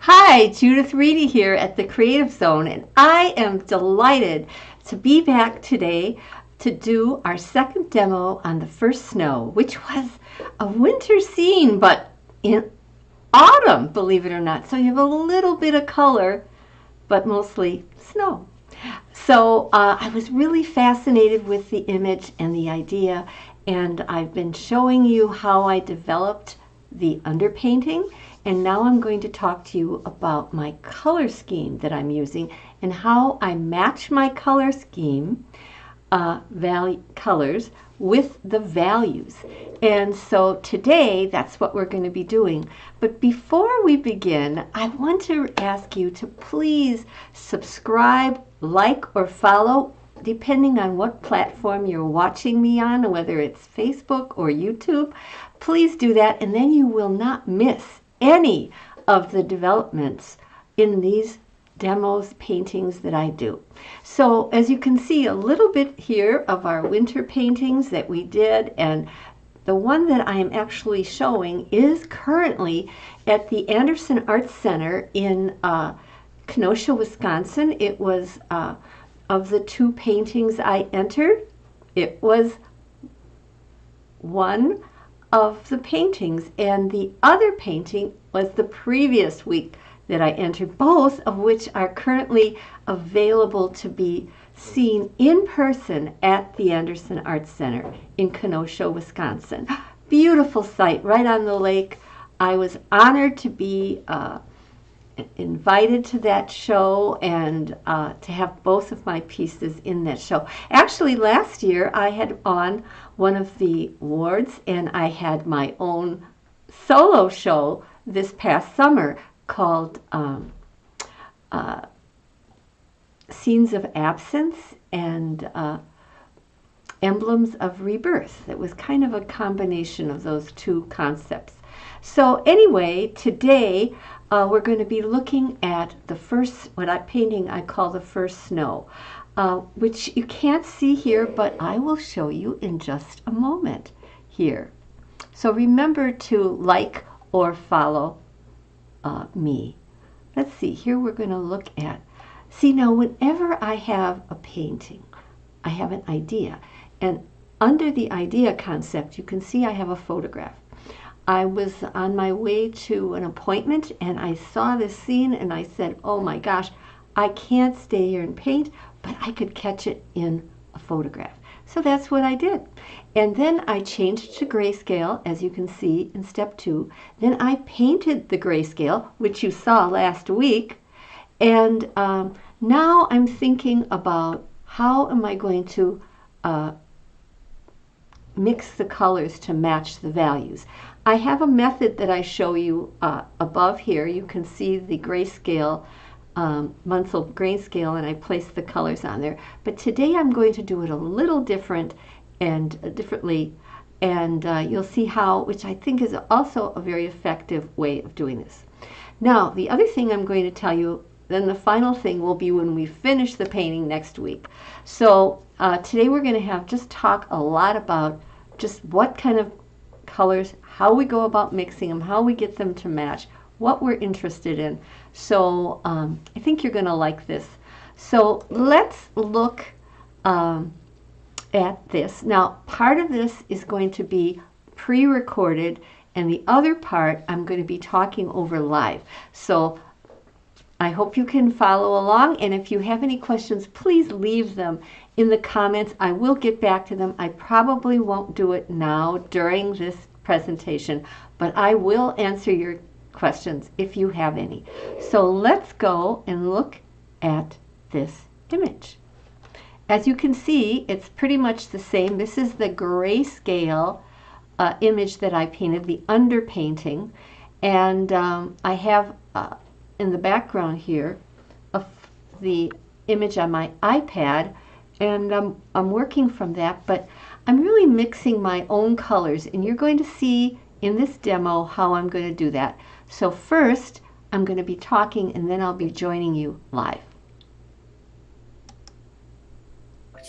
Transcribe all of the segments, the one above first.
Hi, Judith Reedy here at the Creative Zone, and I am delighted to be back today to do our second demo on the first snow, which was a winter scene, but in autumn, believe it or not. So you have a little bit of color, but mostly snow. So I was really fascinated with the image and the idea, and I've been showing you how I developed the underpainting, and now I'm going to talk to you about my color scheme that I'm using and how I match my color scheme colors with the values. And so today that's what we're going to be doing. But before we begin, I want to ask you to please subscribe, like, or follow depending on what platform you're watching me on, whether it's Facebook or YouTube. Please do that, and then you will not miss any of the developments in these demos, paintings that I do. So as you can see a little bit here of our winter paintings that we did, and the one that I am actually showing is currently at the Anderson Arts Center in Kenosha, Wisconsin. It was of the two paintings I entered, it was one of the paintings, and the other painting was the previous week that I entered, both of which are currently available to be seen in person at the Anderson Arts Center in Kenosha, Wisconsin. Beautiful site right on the lake. I was honored to be invited to that show and to have both of my pieces in that show. Actually, last year I had on one of the awards, and I had my own solo show this past summer called Scenes of Absence and Emblems of Rebirth. It was kind of a combination of those two concepts. So anyway, today we're going to be looking at the first, painting I call the first snow, which you can't see here, but I will show you in just a moment here. So remember to like or follow me. Let's see, here we're going to look at, see now whenever I have a painting, I have an idea, and under the idea concept you can see I have a photograph. I was on my way to an appointment and I saw this scene and I said, oh my gosh, I can't stay here and paint, but I could catch it in a photograph. So that's what I did. And then I changed to grayscale, as you can see in step 2. Then I painted the grayscale, which you saw last week. And now I'm thinking about how am I going to mix the colors to match the values. I have a method that I show you above here. You can see the grayscale, Munsell grayscale, and I place the colors on there. But today I'm going to do it a little different and differently, and you'll see how, which I think is also a very effective way of doing this. Now, the other thing I'm going to tell you, then the final thing will be when we finish the painting next week. So today we're going to just talk a lot about just what kind of colors, how we go about mixing them, how we get them to match, what we're interested in. So I think you're going to like this. So let's look at this. Now, part of this is going to be pre-recorded, and the other part I'm going to be talking over live. So I hope you can follow along, and if you have any questions, please leave them in the comments. I will get back to them. I probably won't do it now during this presentation, but I will answer your questions if you have any. So let's go and look at this image. As you can see, it's pretty much the same. This is the grayscale image that I painted, the underpainting, and I have in the background here the image on my iPad, and I'm working from that, but I'm really mixing my own colors, and you're going to see in this demo how I'm going to do that. So first I'm going to be talking, and then I'll be joining you live.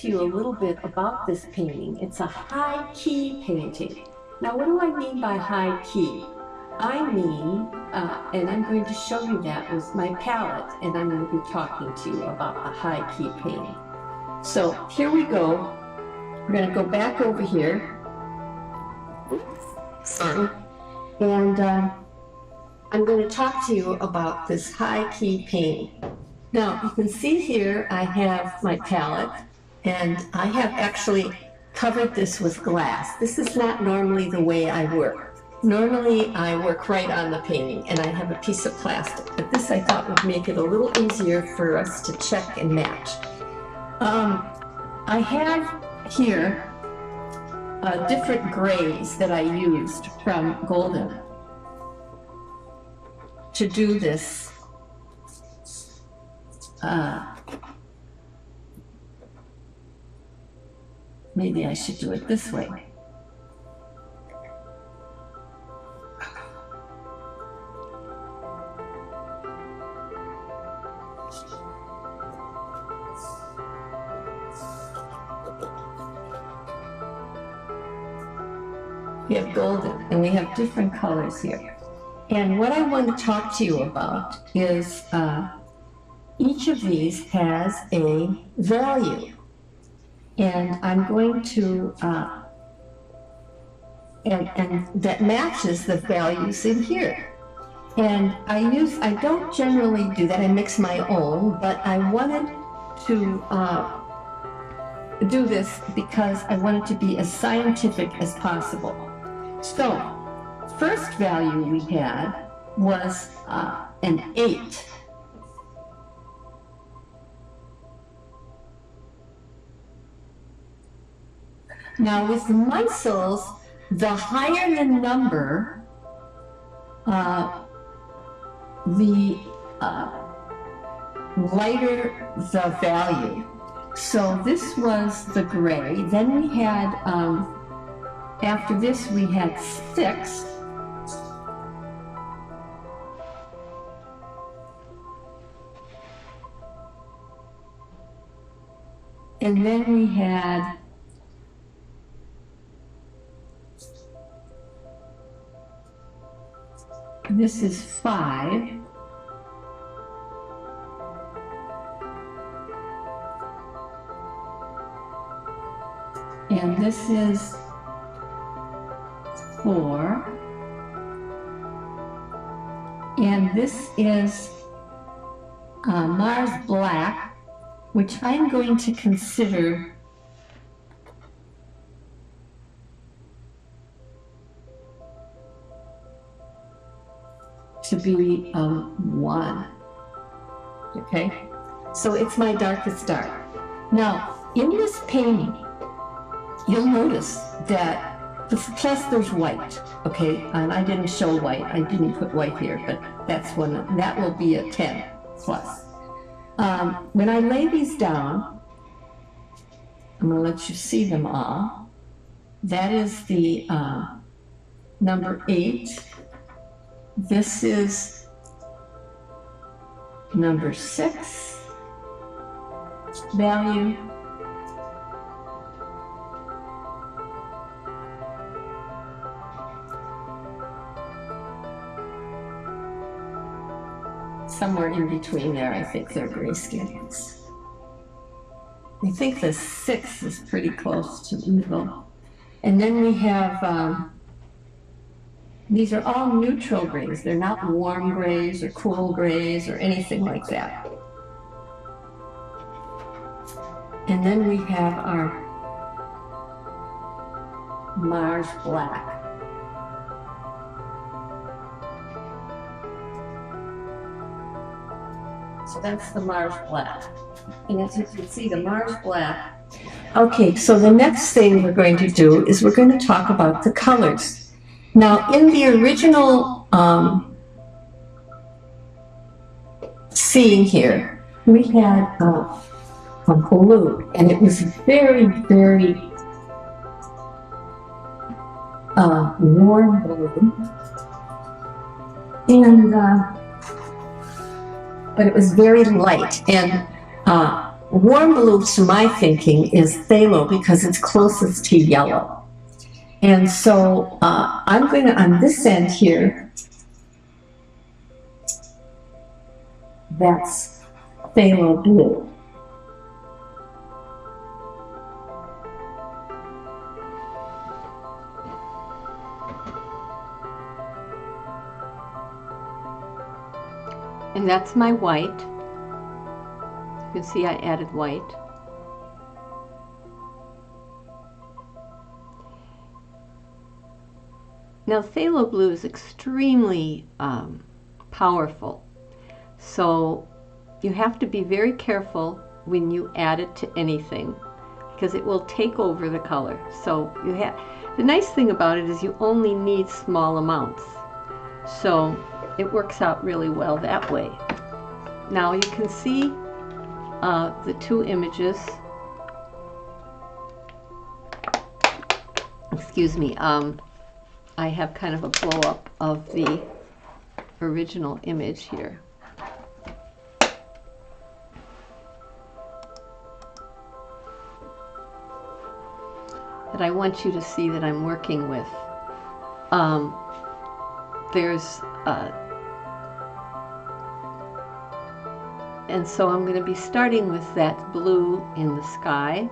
To you a little bit about this painting. It's a high key painting. Now what do I mean by high key? I mean, and I'm going to show you that with my palette, and I'm going to be talking to you about a high key painting. So here we go. We're going to go back over here. Sorry. And I'm going to talk to you about this high key painting. Now, you can see here I have my palette, and I have actually covered this with glass. This is not normally the way I work. Normally, I work right on the painting, and I have a piece of plastic, but this I thought would make it a little easier for us to check and match. I have here different grays that I used from Golden to do this maybe I should do it this way. We have golden, and we have different colors here. And what I want to talk to you about is each of these has a value. And I'm going to, and that matches the values in here. And I don't generally do that, I mix my own, but I wanted to do this because I wanted to be as scientific as possible. So, first value we had was an 8. Now with muscles, the higher the number, the lighter the value. So this was the gray. Then we had, after this we had 6. And then we had this is 5. And this is 4. And this is Mars Black, which I'm going to consider to be 1. Okay, so it's my darkest dark. Now, in this painting, you'll notice that plus there's white, okay, and I didn't show white. I didn't put white here, but that's one. That will be a 10 plus. When I lay these down, I'm going to let you see them all. That is the number 8. This is number 6 value. Somewhere in between there, I think they're grayscales. I think the 6 is pretty close to evil. And then we have, these are all neutral grays. They're not warm grays or cool grays or anything like that. And then we have our Mars Black. So that's the Mars Black. And as you can see, the Mars Black. Okay, so the next thing we're going to do is we're going to talk about the colors. Now, in the original scene here, we had a blue, and it was very, very warm blue. And but it was very light, and warm blue, to my thinking, is phthalo because it's closest to yellow. And so I'm going to, on this end here, That's phthalo blue. And that's my white. You can see I added white. Now phthalo blue is extremely powerful, so you have to be very careful when you add it to anything because it will take over the color. So the nice thing about it is you only need small amounts, so it works out really well that way. Now you can see the two images. Excuse me. I have kind of a blow up of the original image here. That I want you to see that I'm working with. And so I'm going to be starting with that blue in the sky.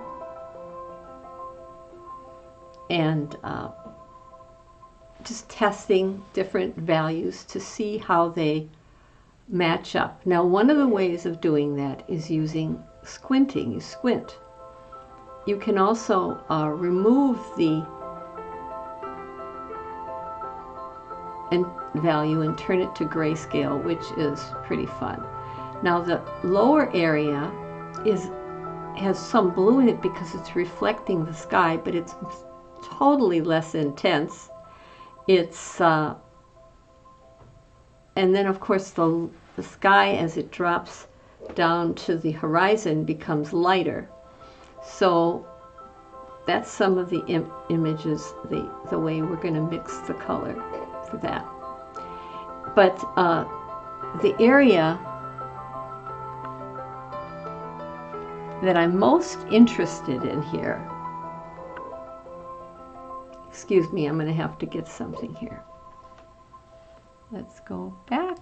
And just testing different values to see how they match up. Now, one of the ways of doing that is using squinting. You squint. You can also remove the value and turn it to grayscale, which is pretty fun. Now, the lower area has some blue in it because it's reflecting the sky, but it's totally less intense. It's and then of course the sky as it drops down to the horizon becomes lighter. So that's some of the images, the way we're going to mix the color for that. But the area that I'm most interested in here, excuse me, I'm going to have to get something here. Let's go back.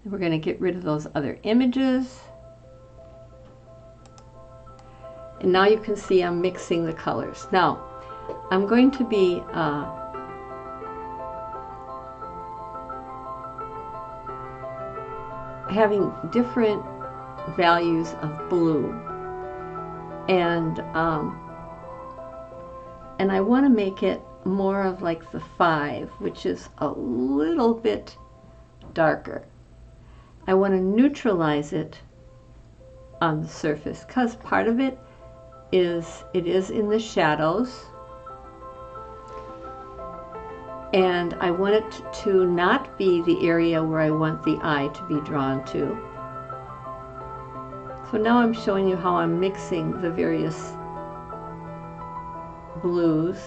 And we're going to get rid of those other images. And now you can see I'm mixing the colors. Now, I'm going to be having different values of blue. And I want to make it more of like the 5, which is a little bit darker. I want to neutralize it on the surface because part of it is in the shadows, and I want it to not be the area where I want the eye to be drawn to. So now I'm showing you how I'm mixing the various blues.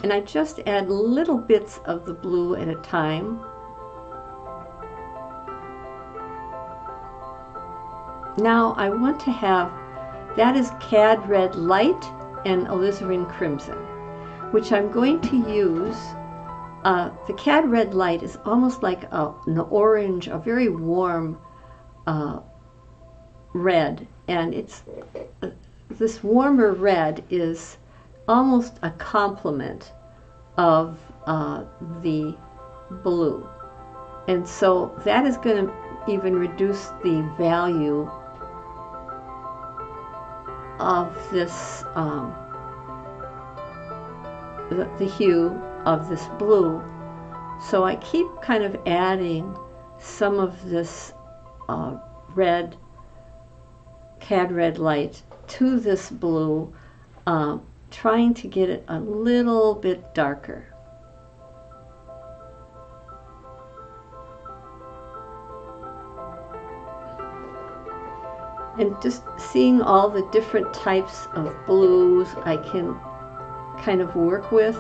And I just add little bits of the blue at a time. Now I want to have, that is cad red light and alizarin crimson, which I'm going to use. The cad red light is almost like an orange, a very warm red, and it's this warmer red is almost a complement of the blue, and so that is going to even reduce the value of this the hue of this blue. So I keep kind of adding some of this red, cad red light to this blue, trying to get it a little bit darker. And just seeing all the different types of blues I can kind of work with.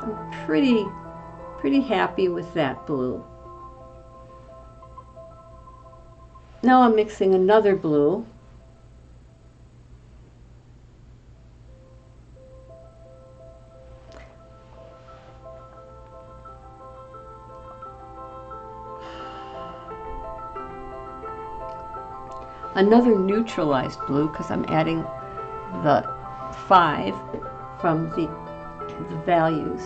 I'm pretty happy with that blue. Now I'm mixing another blue. Another neutralized blue, because I'm adding the 5 from the values.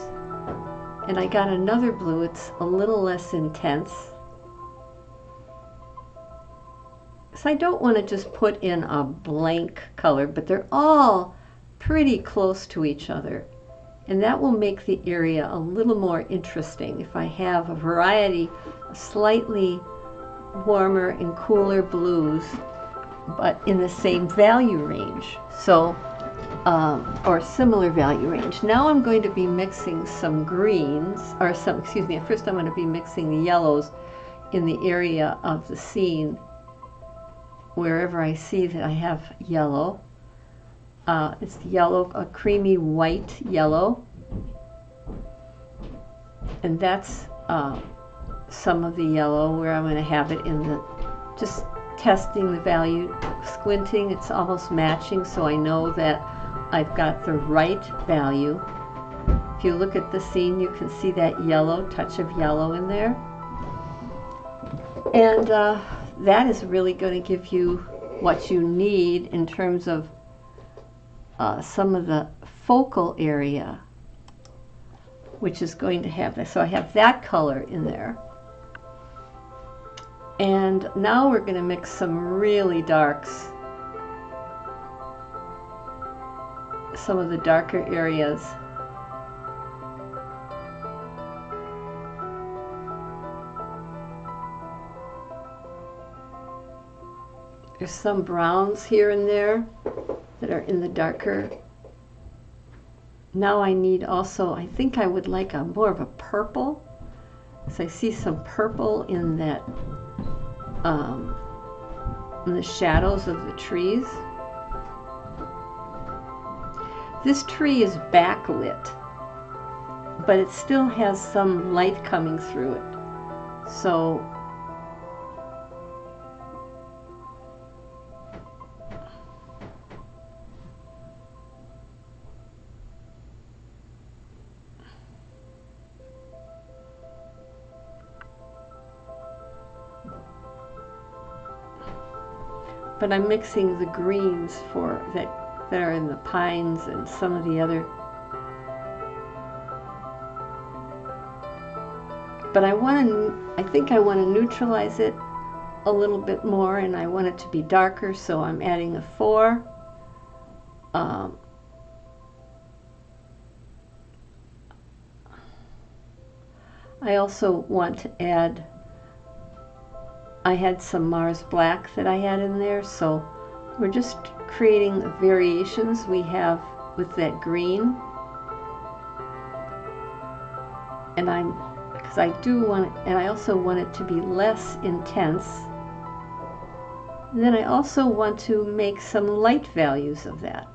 And I got another blue, it's a little less intense. So I don't want to just put in a blank color, but they're all pretty close to each other. And that will make the area a little more interesting if I have a variety of slightly warmer and cooler blues, but in the same value range. So, or similar value range. Now I'm going to be mixing some greens, or some, excuse me, first I'm going to be mixing the yellows in the area of the scene wherever I see that I have yellow. It's yellow, a creamy white yellow. And that's some of the yellow where I'm going to have it in the, just testing the value, squinting, it's almost matching, so I know that I've got the right value. If you look at the scene, you can see that yellow, touch of yellow in there. And that is really going to give you what you need in terms of some of the focal area, which is going to have this. So I have that color in there. And now we're going to mix some really darks, some of the darker areas. There's some browns here and there that are in the darker. Now I need also, I think I would like a more of a purple. So I see some purple in that, in the shadows of the trees. This tree is backlit, but it still has some light coming through it. So but I'm mixing the greens for that are in the pines and some of the other. But I think I want to neutralize it a little bit more, and I want it to be darker, so I'm adding a 4. I also want to add, I had some Mars Black that I had in there, so we're just creating the variations we have with that green. And because I do want it, and I also want it to be less intense. And then I also want to make some light values of that.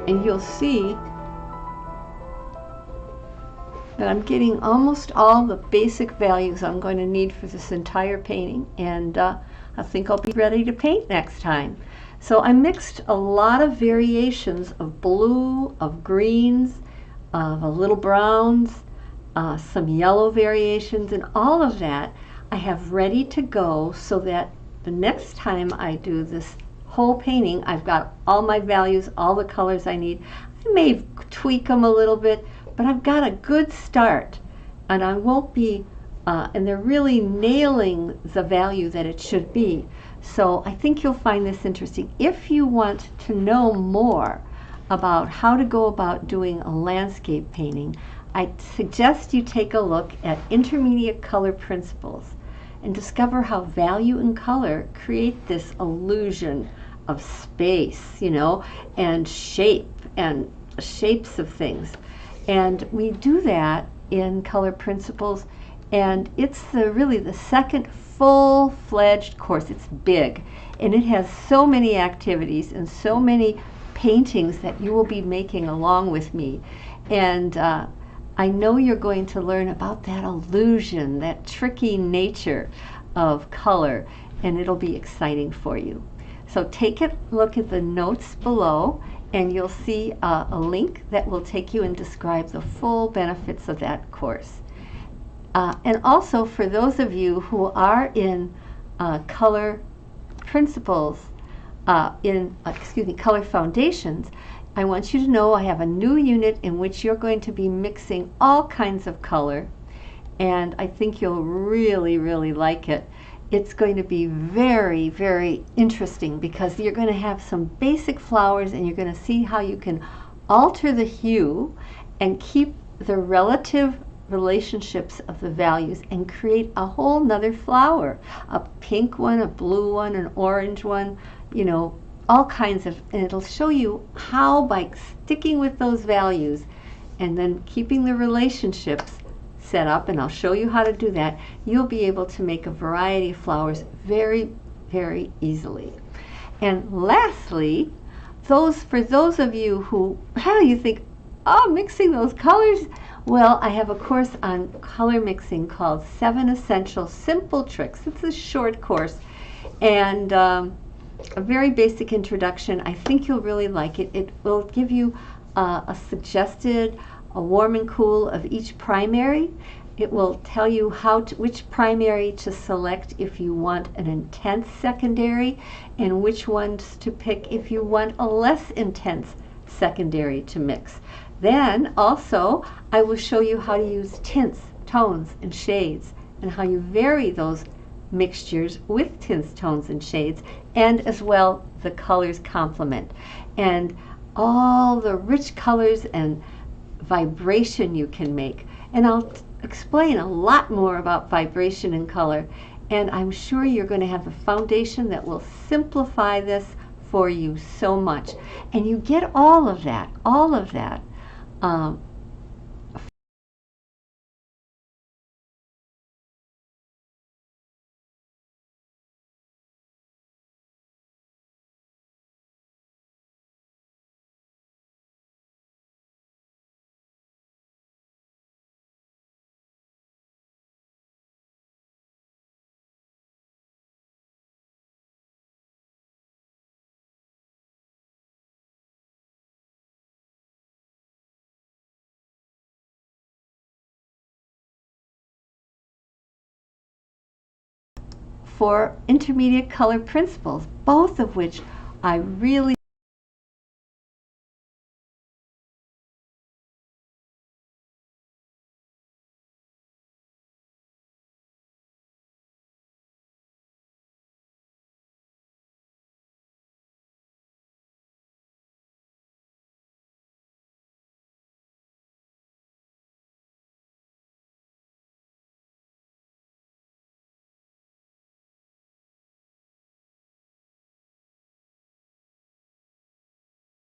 And you'll see that I'm getting almost all the basic values I'm going to need for this entire painting, and I think I'll be ready to paint next time. So I mixed a lot of variations of blue, of greens, of a little browns, some yellow variations, and all of that I have ready to go so that the next time I do this whole painting, I've got all my values, all the colors I need. I may tweak them a little bit, but I've got a good start, and I won't be, and they're really nailing the value that it should be. So I think you'll find this interesting. If you want to know more about how to go about doing a landscape painting, I suggest you take a look at Intermediate Color Principles and discover how value and color create this illusion of space, you know, and shape and shapes of things. And we do that in Color Principles, and it's really the second full-fledged course. It's big, and it has so many activities and so many paintings that you will be making along with me. And I know you're going to learn about that illusion, that tricky nature of color, and it'll be exciting for you. So take a look at the notes below, and you'll see a link that will take you and describe the full benefits of that course. And also, for those of you who are in Color Principles, Color Foundations, I want you to know I have a new unit in which you're going to be mixing all kinds of color, and I think you'll really, really like it. It's going to be very, very interesting because you're going to have some basic flowers, and you're going to see how you can alter the hue and keep the relative relationships of the values and create a whole nother flower, a pink one, a blue one, an orange one, all kinds of, and it'll show you how, by sticking with those values and then keeping the relationships set up, and I'll show you how to do that, you'll be able to make a variety of flowers very, very easily. And lastly, for those of you who, you think, oh, mixing those colors, well, I have a course on color mixing called 7 Essential Simple Tricks. It's a short course, and a very basic introduction. I think you'll really like it. It will give you a suggested warm and cool of each primary. It will tell you which primary to select if you want an intense secondary, and which ones to pick if you want a less intense secondary to mix. Then also I will show you how to use tints, tones, and shades, and how you vary those mixtures with tints, tones, and shades, and as well the colors complement, and all the rich colors and vibration you can make. And I'll explain a lot more about vibration and color, and I'm sure you're going to have a foundation that will simplify this for you so much. And you get all of that for intermediate color principles, both of which I really